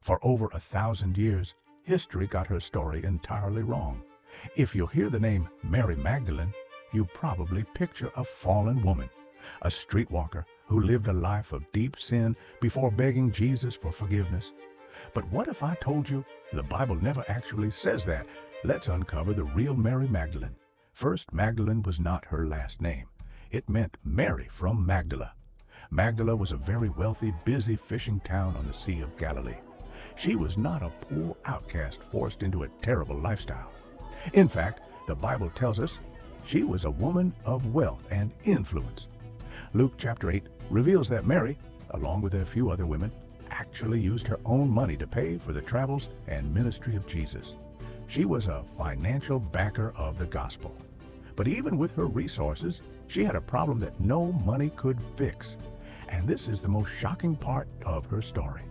For over 1,000 years, history got her story entirely wrong. If you hear the name Mary Magdalene, you probably picture a fallen woman, a streetwalker who lived a life of deep sin before begging Jesus for forgiveness. But what if I told you the Bible never actually says that? Let's uncover the real Mary Magdalene. First, Magdalene was not her last name. It meant Mary from Magdala. Magdala was a very wealthy, busy fishing town on the Sea of Galilee. She was not a poor outcast forced into a terrible lifestyle. In fact, the Bible tells us she was a woman of wealth and influence. Luke chapter 8 reveals that Mary, along with a few other women, actually used her own money to pay for the travels and ministry of Jesus. She was a financial backer of the gospel. But even with her resources, she had a problem that no money could fix. And this is the most shocking part of her story.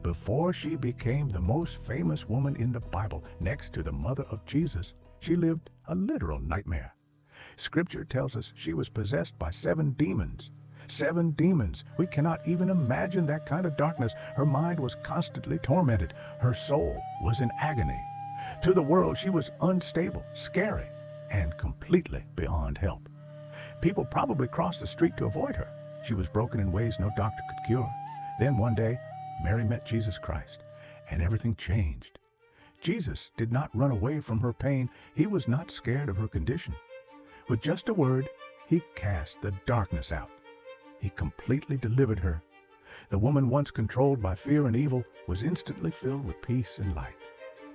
Before she became the most famous woman in the Bible, next to the mother of Jesus, she lived a literal nightmare. Scripture tells us she was possessed by 7 demons. 7 demons. We cannot even imagine that kind of darkness. Her mind was constantly tormented. Her soul was in agony. To the world, she was unstable, scary, and completely beyond help. People probably crossed the street to avoid her. She was broken in ways no doctor could cure. Then one day, Mary met Jesus Christ, and everything changed. Jesus did not run away from her pain. He was not scared of her condition. With just a word, he cast the darkness out. He completely delivered her. The woman once controlled by fear and evil was instantly filled with peace and light.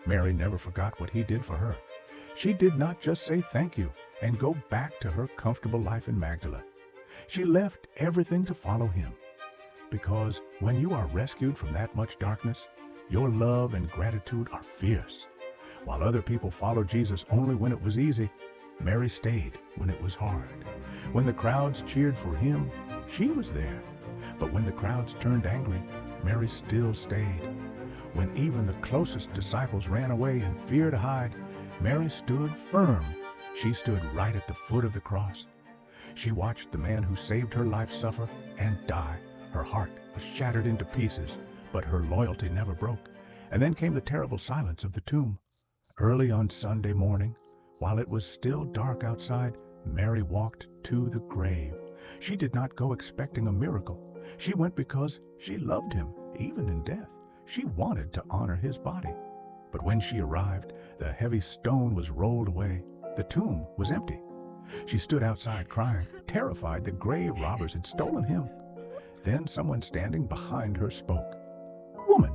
Mary never forgot what he did for her. She did not just say thank you and go back to her comfortable life in Magdala. She left everything to follow him. Because when you are rescued from that much darkness, your love and gratitude are fierce. While other people followed Jesus only when it was easy, Mary stayed when it was hard. When the crowds cheered for him, she was there. But when the crowds turned angry, Mary still stayed. When even the closest disciples ran away in fear to hide, Mary stood firm. She stood right at the foot of the cross. She watched the man who saved her life suffer and die. Her heart was shattered into pieces, but her loyalty never broke. And then came the terrible silence of the tomb. Early on Sunday morning, while it was still dark outside, Mary walked to the grave. She did not go expecting a miracle. She went because she loved him, even in death. She wanted to honor his body. But when she arrived, the heavy stone was rolled away. The tomb was empty. She stood outside crying, terrified the grave robbers had stolen him. Then someone standing behind her spoke. "Woman,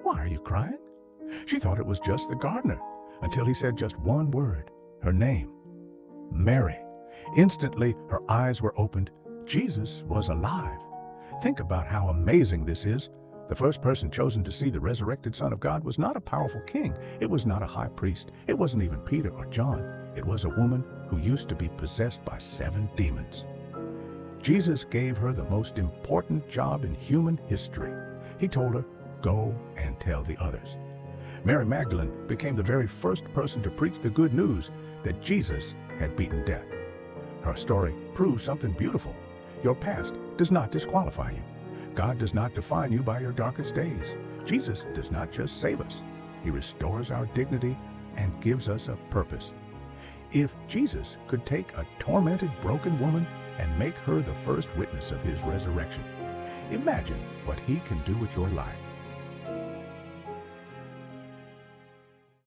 why are you crying?" She thought it was just the gardener, until he said just one word, her name, Mary. Instantly, her eyes were opened. Jesus was alive. Think about how amazing this is. The first person chosen to see the resurrected Son of God was not a powerful king. It was not a high priest. It wasn't even Peter or John. It was a woman who used to be possessed by 7 demons. Jesus gave her the most important job in human history. He told her, "Go and tell the others." Mary Magdalene became the very first person to preach the good news that Jesus had beaten death. Her story proves something beautiful. Your past does not disqualify you. God does not define you by your darkest days. Jesus does not just save us. He restores our dignity and gives us a purpose. If Jesus could take a tormented, broken woman and make her the first witness of his resurrection, imagine what he can do with your life.